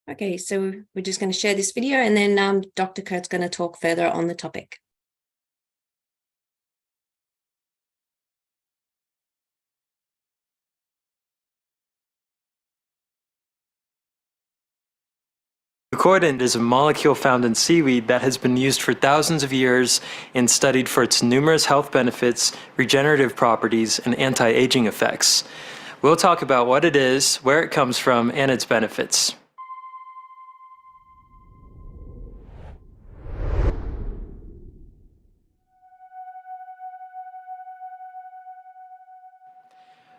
Okay, so we're just going to share this video and then Dr. Kurt's going to talk further on the topic. Fucoidan is a molecule found in seaweed that has been used for thousands of years and studied for its numerous health benefits, regenerative properties, and anti-aging effects. We'll talk about what it is, where it comes from, and its benefits.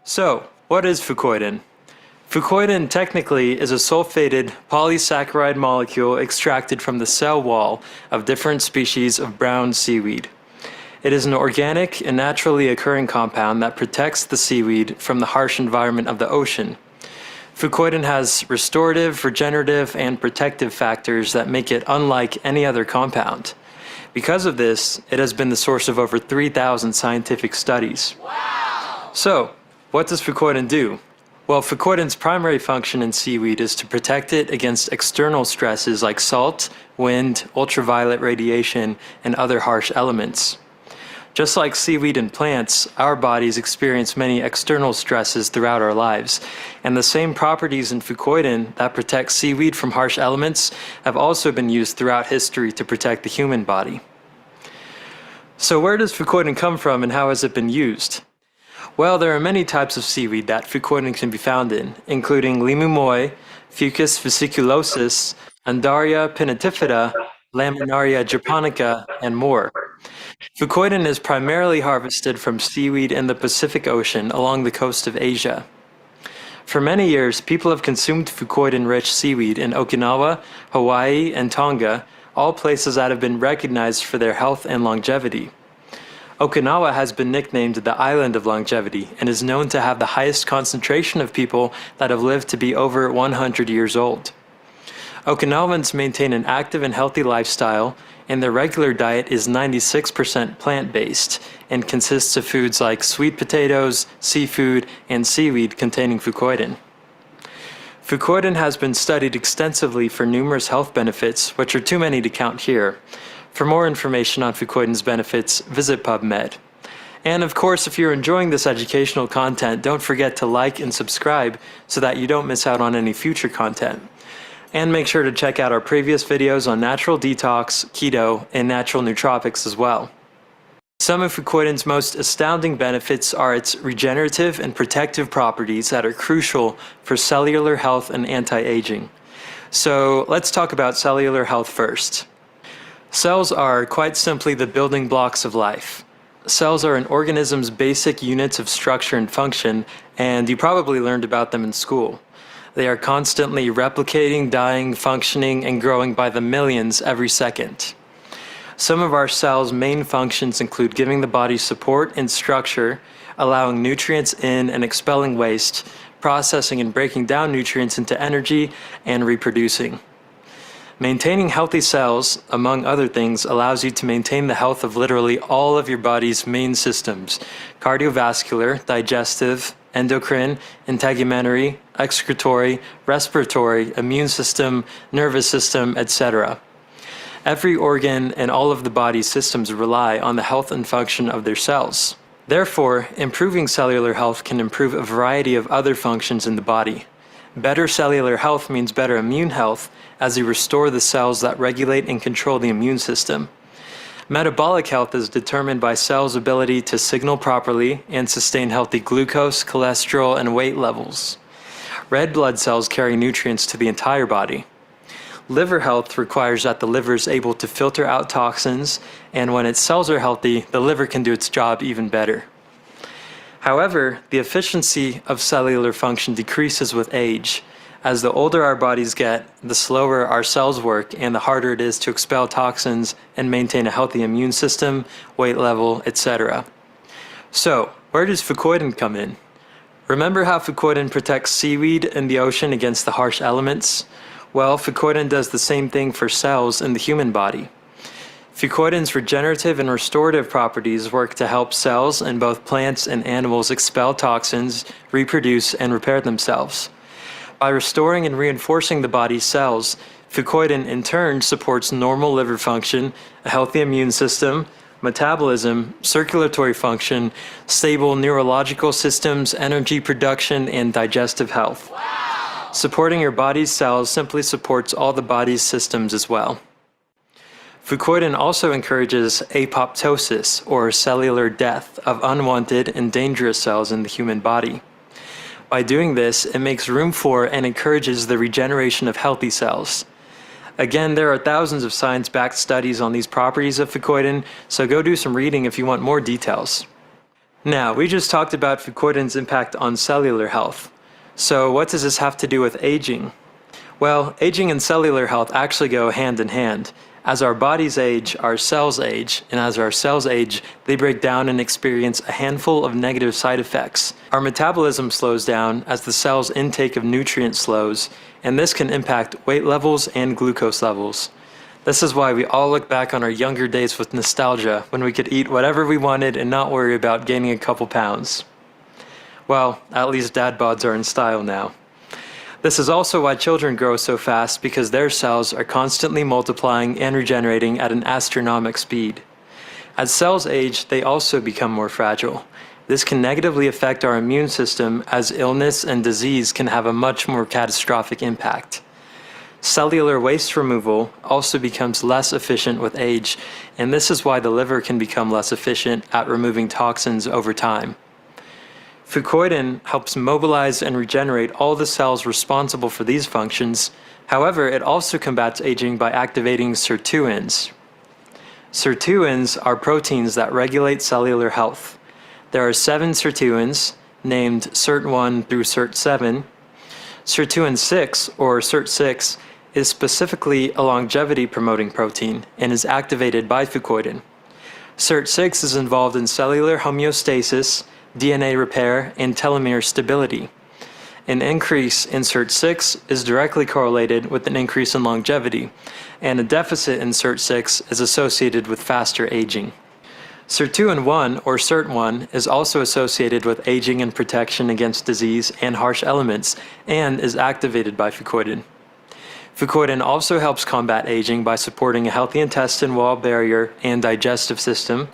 So, what is fucoidan? Fucoidan technically is a sulfated polysaccharide molecule extracted from the cell wall of different species of brown seaweed. It is an organic and naturally occurring compound that protects the seaweed from the harsh environment of the ocean. Fucoidan has restorative, regenerative, and protective factors that make it unlike any other compound. Because of this, it has been the source of over 3,000 scientific studies. Wow! So, what does fucoidan do? Well, fucoidan's primary function in seaweed is to protect it against external stresses like salt, wind, ultraviolet radiation, and other harsh elements. Just like seaweed and plants, our bodies experience many external stresses throughout our lives, and the same properties in fucoidan that protect seaweed from harsh elements have also been used throughout history to protect the human body. So where does fucoidan come from and how has it been used? Well, there are many types of seaweed that fucoidan can be found in, including limu moi, Fucus vesiculosus, Undaria pinnatifida, Laminaria japonica, and more. Fucoidan is primarily harvested from seaweed in the Pacific Ocean along the coast of Asia. For many years, people have consumed fucoidan-rich seaweed in Okinawa, Hawaii, and Tonga, all places that have been recognized for their health and longevity. Okinawa has been nicknamed the Island of Longevity and is known to have the highest concentration of people that have lived to be over 100 years old. Okinawans maintain an active and healthy lifestyle, and their regular diet is 96% plant-based and consists of foods like sweet potatoes, seafood, and seaweed containing fucoidan. Fucoidan has been studied extensively for numerous health benefits, which are too many to count here. For more information on fucoidan's benefits, visit PubMed. And of course, if you're enjoying this educational content, don't forget to like and subscribe so that you don't miss out on any future content. And make sure to check out our previous videos on natural detox, keto, and natural nootropics as well. Some of fucoidan's most astounding benefits are its regenerative and protective properties that are crucial for cellular health and anti-aging. So let's talk about cellular health first. Cells are quite simply the building blocks of life. Cells are an organism's basic units of structure and function, and you probably learned about them in school. They are constantly replicating, dying, functioning, and growing by the millions every second. Some of our cells' main functions include giving the body support and structure, allowing nutrients in and expelling waste, processing and breaking down nutrients into energy, and reproducing. Maintaining healthy cells, among other things, allows you to maintain the health of literally all of your body's main systems: cardiovascular, digestive, endocrine, integumentary, excretory, respiratory, immune system, nervous system, etc. Every organ and all of the body's systems rely on the health and function of their cells. Therefore, improving cellular health can improve a variety of other functions in the body. Better cellular health means better immune health, as you restore the cells that regulate and control the immune system. Metabolic health is determined by cells' ability to signal properly and sustain healthy glucose, cholesterol, and weight levels. Red blood cells carry nutrients to the entire body. Liver health requires that the liver is able to filter out toxins, and when its cells are healthy, the liver can do its job even better. However, the efficiency of cellular function decreases with age. As the older our bodies get, the slower our cells work and the harder it is to expel toxins and maintain a healthy immune system, weight level, etc. So, where does fucoidan come in? Remember how fucoidan protects seaweed in the ocean against the harsh elements? Well, fucoidan does the same thing for cells in the human body. Fucoidan's regenerative and restorative properties work to help cells in both plants and animals expel toxins, reproduce, and repair themselves. By restoring and reinforcing the body's cells, fucoidan in turn supports normal liver function, a healthy immune system, metabolism, circulatory function, stable neurological systems, energy production, and digestive health. Wow. Supporting your body's cells simply supports all the body's systems as well. Fucoidan also encourages apoptosis, or cellular death, of unwanted and dangerous cells in the human body. By doing this, it makes room for and encourages the regeneration of healthy cells. Again, there are thousands of science-backed studies on these properties of fucoidan, so go do some reading if you want more details. Now, we just talked about fucoidan's impact on cellular health. So what does this have to do with aging? Well, aging and cellular health actually go hand in hand. As our bodies age, our cells age, and as our cells age, they break down and experience a handful of negative side effects. Our metabolism slows down as the cell's intake of nutrients slows, and this can impact weight levels and glucose levels. This is why we all look back on our younger days with nostalgia, when we could eat whatever we wanted and not worry about gaining a couple pounds. Well, at least dad bods are in style now. This is also why children grow so fast, because their cells are constantly multiplying and regenerating at an astronomical speed. As cells age, they also become more fragile. This can negatively affect our immune system, as illness and disease can have a much more catastrophic impact. Cellular waste removal also becomes less efficient with age, and this is why the liver can become less efficient at removing toxins over time. Fucoidan helps mobilize and regenerate all the cells responsible for these functions. However, it also combats aging by activating sirtuins. Sirtuins are proteins that regulate cellular health. There are 7 sirtuins, named SIRT1 through SIRT7. Sirtuin 6, or SIRT6, is specifically a longevity-promoting protein and is activated by fucoidan. SIRT6 is involved in cellular homeostasis, DNA repair, and telomere stability. An increase in SIRT6 is directly correlated with an increase in longevity, and a deficit in SIRT6 is associated with faster aging. Sirtuin 1, or SIRT1, is also associated with aging and protection against disease and harsh elements, and is activated by fucoidan. Fucoidan also helps combat aging by supporting a healthy intestine wall barrier and digestive system.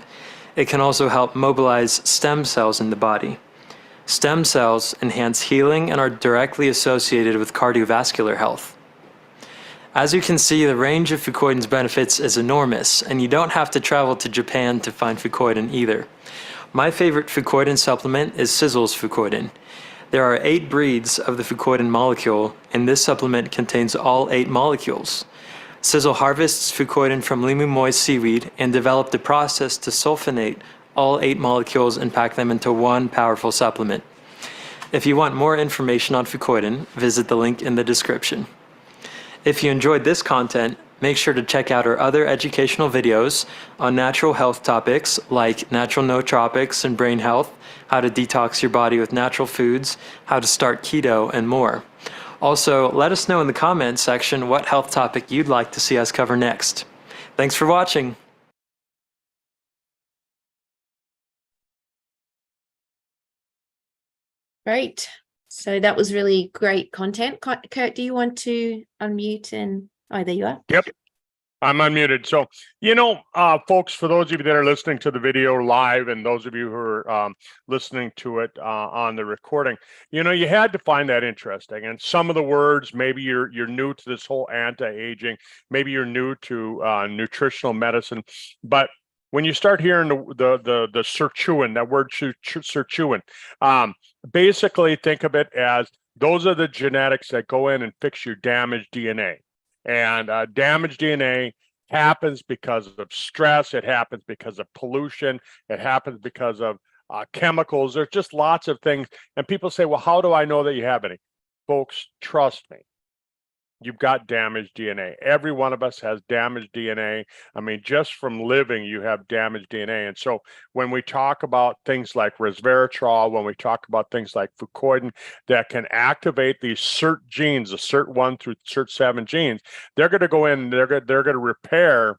It can also help mobilize stem cells in the body. Stem cells enhance healing and are directly associated with cardiovascular health. As you can see, the range of fucoidan's benefits is enormous, and you don't have to travel to Japan to find fucoidan either. My favorite fucoidan supplement is Sisel's fucoidan. There are 8 breeds of the fucoidan molecule, and this supplement contains all 8 molecules. Sisel harvests fucoidan from limu moist seaweed and developed a process to sulfonate all 8 molecules and pack them into one powerful supplement. If you want more information on fucoidan, visit the link in the description. If you enjoyed this content, make sure to check out our other educational videos on natural health topics like natural nootropics and brain health, how to detox your body with natural foods, how to start keto, and more. Also, let us know in the comments section what health topic you'd like to see us cover next. Thanks for watching. Great. So that was really great content. Kurt, do you want to unmute and, oh, there you are. Yep, I'm unmuted. So, folks, for those of you that are listening to the video live and those of you who are listening to it on the recording, you had to find that interesting. And some of the words, maybe you're new to this whole anti-aging, maybe you're new to nutritional medicine, but when you start hearing the sirtuin, that word sirtuin, basically think of it as those are the genetics that go in and fix your damaged DNA. And damaged DNA happens because of stress. It happens because of pollution. It happens because of chemicals. There's just lots of things. And people say, well, how do I know that you have any? Folks, trust me. You've got damaged DNA. Every one of us has damaged DNA. I mean, just from living, you have damaged DNA. And so when we talk about things like resveratrol, when we talk about things like fucoidan that can activate these SIRT genes, the SIRT1 through SIRT7 genes, they're going to go in, they're going to repair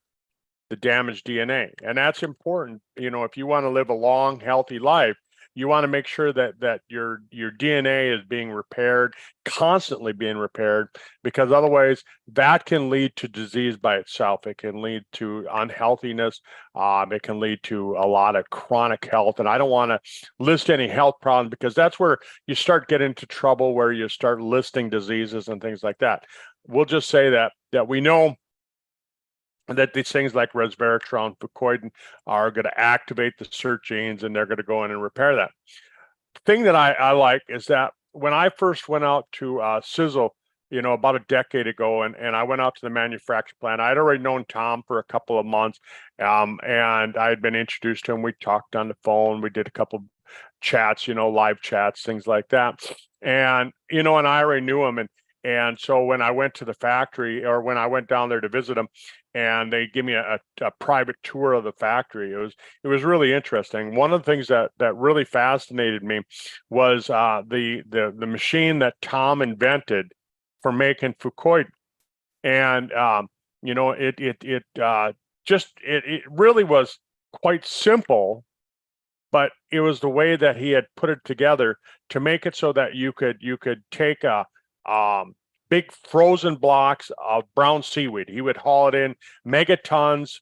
the damaged DNA. And that's important. If you want to live a long, healthy life, You want to make sure that your DNA is being repaired, constantly being repaired, because otherwise that can lead to disease by itself. It can lead to unhealthiness. It can lead to a lot of chronic health. And I don't want to list any health problems, because that's where you start getting into trouble, where you start listing diseases and things like that. We'll just say that we know that these things like resveratrol and fucoidan are going to activate the SERT genes, and they're going to go in and repair that. The thing that I like is that when I first went out to Sizzle, about a decade ago, and I went out to the manufacturing plant, I had already known Tom for a couple of months, and I had been introduced to him. We talked on the phone. We did a couple chats, live chats, things like that. And, and I already knew him. And so when I went to the factory, or when I went down there to visit him, and they give me a private tour of the factory, it was really interesting. One of the things that really fascinated me was the machine that Tom invented for making fucoidan. And it really was quite simple, but it was the way that he had put it together to make it so that you could take big frozen blocks of brown seaweed. He would haul it in metric tons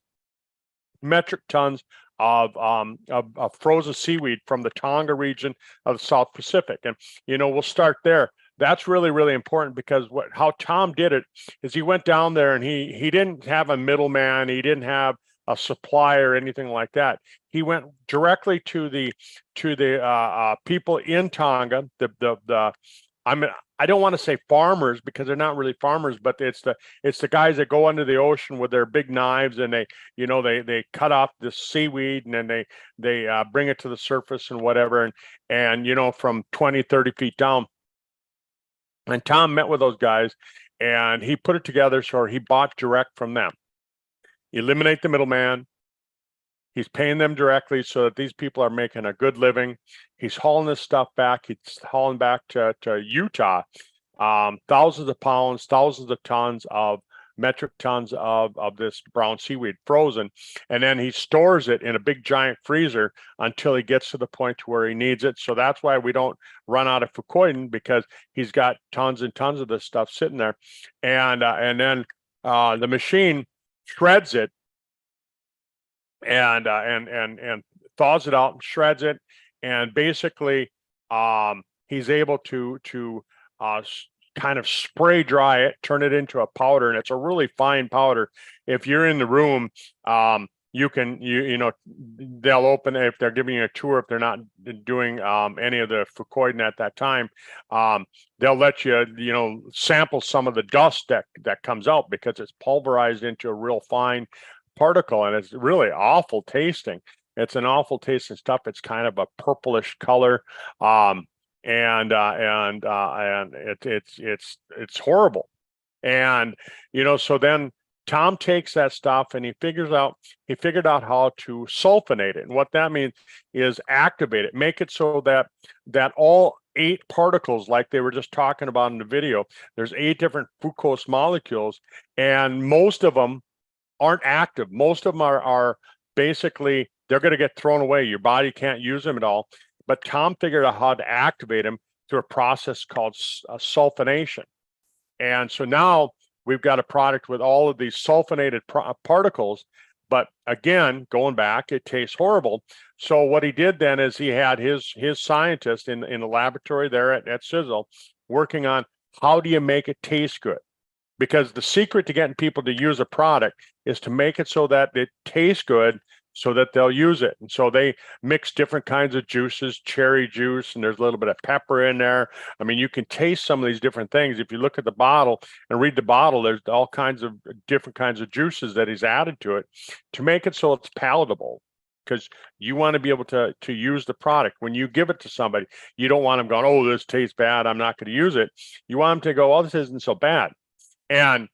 of frozen seaweed from the Tonga region of the South Pacific. And we'll start there. That's really, really important, because how Tom did it is he went down there, and he didn't have a middleman. He didn't have a supplier or anything like that. He went directly to the people in Tonga. I don't want to say farmers, because they're not really farmers, but it's the guys that go under the ocean with their big knives, and they cut off the seaweed, and then they bring it to the surface and whatever, and from 20, 30 feet down. And Tom met with those guys, and he put it together so he bought direct from them. Eliminate the middleman. He's paying them directly, so that these people are making a good living. He's hauling this stuff back. He's hauling back to Utah, thousands of pounds, thousands of tons of metric tons of this brown seaweed frozen. And then he stores it in a big giant freezer until he gets to the point where he needs it. So that's why we don't run out of fucoidan, because he's got tons and tons of this stuff sitting there. And then the machine shreds it, and thaws it out and shreds it, and basically he's able to kind of spray dry it, turn it into a powder, and it's a really fine powder. If you're in the room, they'll open, if they're giving you a tour, if they're not doing any of the fucoidan at that time, they'll let you sample some of the dust that comes out, because it's pulverized into a real fine particle, and it's really awful tasting. It's an awful tasting stuff. It's kind of a purplish color, and it's horrible. And so then Tom takes that stuff, and he figured out how to sulfonate it. And what that means is activate it, make it so that all 8 particles, like they were just talking about in the video, there's 8 different fucose molecules, and most of them aren't active. Most of them are basically, they're going to get thrown away. Your body can't use them at all. But Tom figured out how to activate them through a process called sulfonation. And so now we've got a product with all of these sulfonated particles. But again, going back, it tastes horrible. So what he did then is he had his scientist in the laboratory there at Sizzle working on, how do you make it taste good? Because the secret to getting people to use a product is to make it so that it tastes good, so that they'll use it. And so they mix different kinds of juices, cherry juice, and there's a little bit of pepper in there. I mean, you can taste some of these different things. If you look at the bottle and read the bottle, there's all kinds of different kinds of juices that he's added to it to make it so it's palatable. Because you want to be able to use the product. When you give it to somebody, you don't want them going, oh, this tastes bad, I'm not going to use it. You want them to go, oh, this isn't so bad. And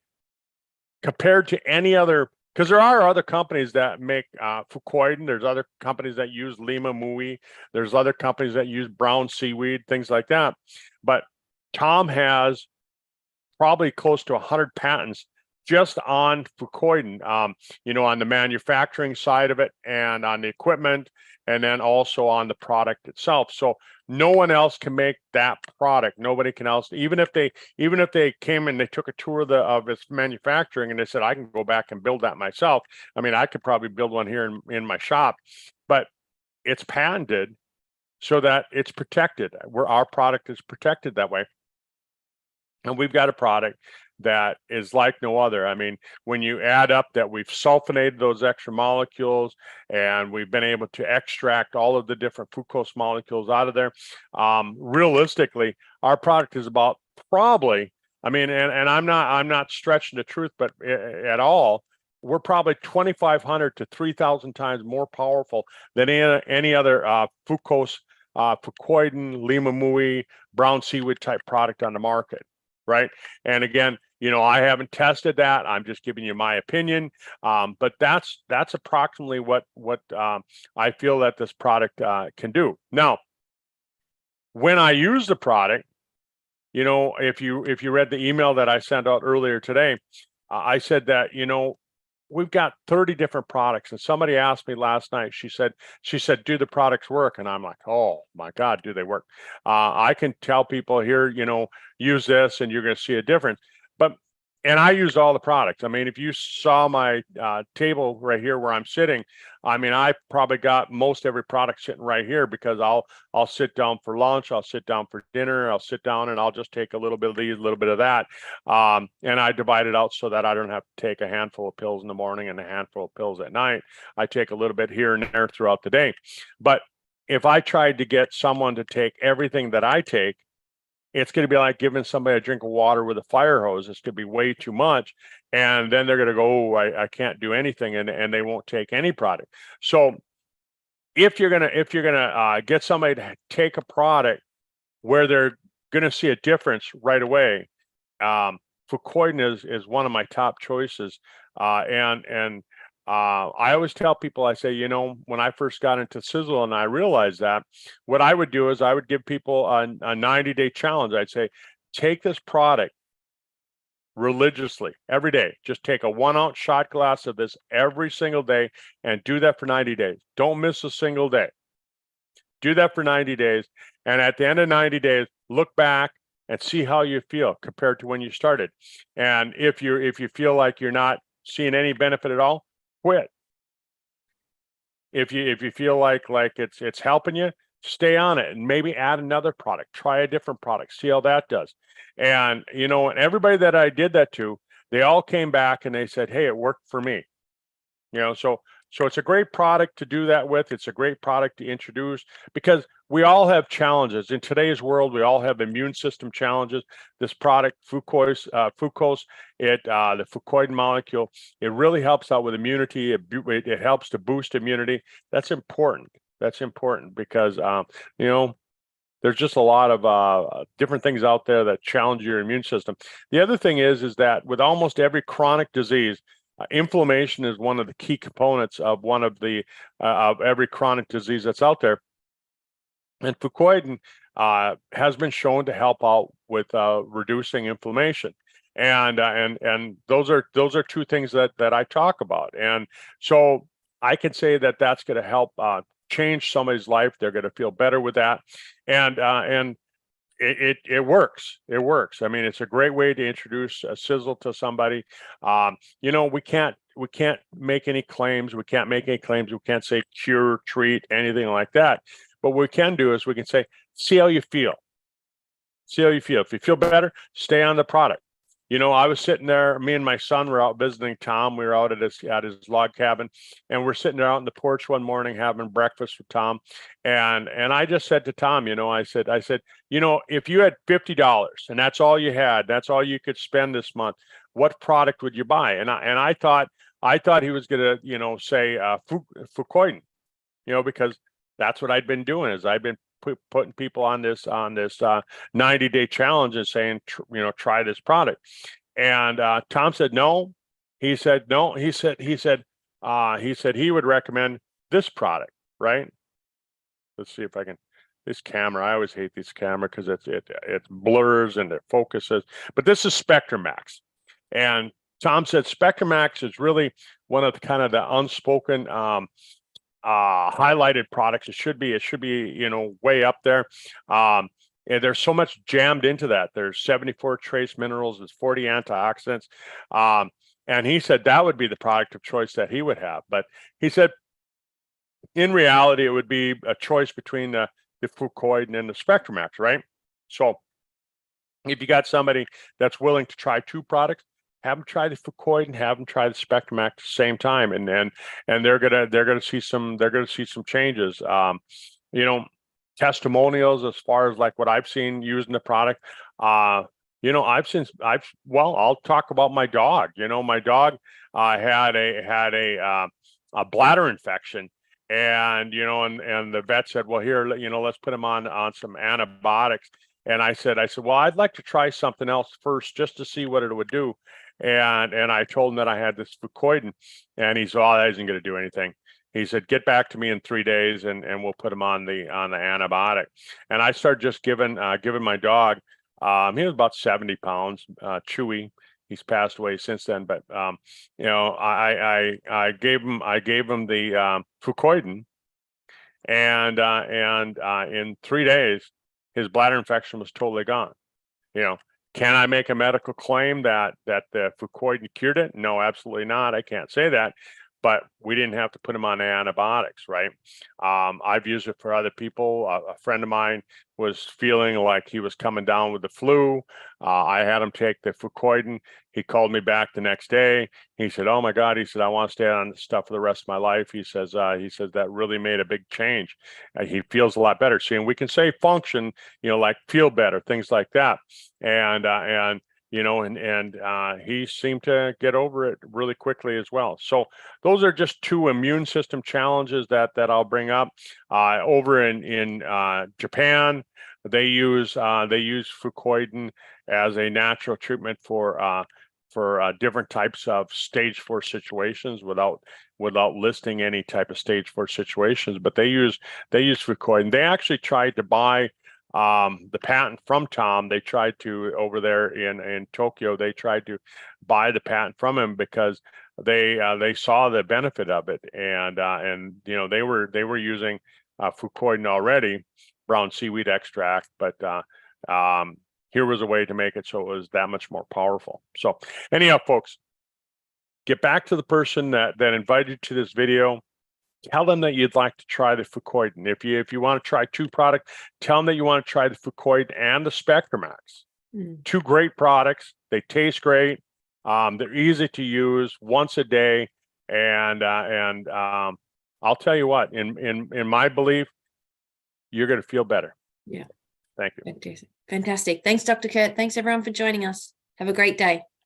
compared to any other, because there are other companies that make fucoidan, there's other companies that use lima mui, there's other companies that use brown seaweed, things like that. But Tom has probably close to 100 patents just on fucoidan, on the manufacturing side of it and on the equipment, and then also on the product itself. So no one else can make that product. Nobody can else, even if they came and they took a tour of its manufacturing and they said, I can go back and build that myself. I mean, I could probably build one here in my shop, but it's patented so that it's protected, where our product is protected that way. And we've got a product that is like no other. I mean, when you add up that we've sulfonated those extra molecules and we've been able to extract all of the different fucose molecules out of there, realistically, our product is about probably, I mean, and I'm not stretching the truth, but at all, we're probably 2,500 to 3,000 times more powerful than any other fucose, fucoidan, limamui, brown seaweed type product on the market. Right. And again, I haven't tested that. I'm just giving you my opinion. But that's approximately what I feel that this product can do. Now, when I use the product, if you read the email that I sent out earlier today, I said that, we've got 30 different products. And somebody asked me last night, she said, do the products work? And I'm like, oh my God, do they work? I can tell people here, use this and you're going to see a difference. And I use all the products. I mean, if you saw my table right here where I'm sitting, I mean, I probably got most every product sitting right here, because I'll sit down for lunch, I'll sit down for dinner, I'll sit down and I'll just take a little bit of these, a little bit of that. And I divide it out so that I don't have to take a handful of pills in the morning and a handful of pills at night. I take a little bit here and there throughout the day. But if I tried to get someone to take everything that I take, it's going to be like giving somebody a drink of water with a fire hose. It's going to be way too much. And then they're going to go, oh, I can't do anything. And they won't take any product. So if you're going to get somebody to take a product where they're going to see a difference right away, fucoidan is one of my top choices. I always tell people, I say, when I first got into Sizzle and I realized that, what I would do is I would give people a 90-day challenge. I'd say, take this product religiously every day. Just take a 1-ounce shot glass of this every single day and do that for 90 days. Don't miss a single day. Do that for 90 days. And at the end of 90 days, look back and see how you feel compared to when you started. And if you feel like you're not seeing any benefit at all, quit. If you feel like it's helping you, stay on it and maybe add another product, try a different product, see how that does. And and everybody that I did that to, they all came back and they said, hey, it worked for me. So it's a great product to do that with. It's a great product to introduce, because we all have challenges in today's world. We all have immune system challenges. This product, fucose, the fucoidan molecule, it really helps out with immunity. It helps to boost immunity. That's important. That's important because there's just a lot of different things out there that challenge your immune system. The other thing is that with almost every chronic disease, inflammation is one of the key components of of every chronic disease that's out there. And fucoidan has been shown to help out with reducing inflammation. And those are two things that I talk about. And so I can say that that's going to help change somebody's life. They're going to feel better with that. And it works. It works. I mean, it's a great way to introduce a Sizzle to somebody. We can't make any claims. We can't make any claims. We can't say cure, treat, anything like that. But what we can do is we can say, see how you feel. See how you feel. If you feel better, stay on the product. I was sitting there, me and my son were out visiting Tom. We were out at his log cabin, and we're sitting there out on the porch one morning having breakfast with Tom. And I just said to Tom, I said, if you had $50 and that's all you had, that's all you could spend this month, what product would you buy? And I thought he was going to, say fucoidan, because that's what I'd been doing, is I've been putting people on this 90-day challenge and saying, try this product. And Tom said no. He said no. He said he would recommend this product, right? Let's see if I can. This camera, I always hate this camera because it blurs and it focuses. But this is Spectrum Max, and Tom said Spectramax is really one of the kind of the unspoken highlighted products. It should be, way up there. And there's so much jammed into that. There's 74 trace minerals, there's 40 antioxidants. And he said that would be the product of choice that he would have. But he said, in reality, it would be a choice between the fucoidan and the Spectramax, right? So if you got somebody that's willing to try two products, have them try the fucoidan, have them try the Spectramax at the same time, and they're gonna see some changes. Testimonials as far as like what I've seen using the product. I'll talk about my dog. My dog had a bladder infection, and the vet said, well, here, let's put him on some antibiotics. And I said, well, I'd like to try something else first just to see what it would do. And I told him that I had this fucoidan, and he said, oh, that isn't going to do anything. He said, get back to me in 3 days and we'll put him on the antibiotic. And I started just giving my dog, he was about 70 pounds, Chewy. He's passed away since then, but I gave him the fucoidan, and in 3 days, his bladder infection was totally gone. Can I make a medical claim that the fucoidan cured it? No, absolutely not. I can't say that. But we didn't have to put him on antibiotics, right? I've used it for other people. A friend of mine was feeling like he was coming down with the flu. I had him take the fucoidan. He called me back the next day. He said, oh my God, he said, I want to stay on this stuff for the rest of my life. He says that really made a big change. He feels a lot better. See, and we can say function, like feel better, things like that. And he seemed to get over it really quickly as well. So those are just two immune system challenges that I'll bring up. Over in Japan, they use fucoidan as a natural treatment for different types of stage 4 situations without listing any type of stage 4 situations. But they use fucoidan. They actually tried to buy the patent from Tom. They tried to, over there in Tokyo, they tried to buy the patent from him because they saw the benefit of it, and they were using fucoidan already, brown seaweed extract, but here was a way to make it so it was that much more powerful. So anyhow, folks, get back to the person that invited you to this video. Tell them that you'd like to try the fucoidan. If you want to try two products, tell them that you want to try the fucoidan and the Spectramax. Two great products. They taste great. They're easy to use once a day. And I'll tell you what, in my belief, you're going to feel better. Yeah. Thank you. Fantastic. Thanks, Dr. Kurt. Thanks everyone for joining us. Have a great day.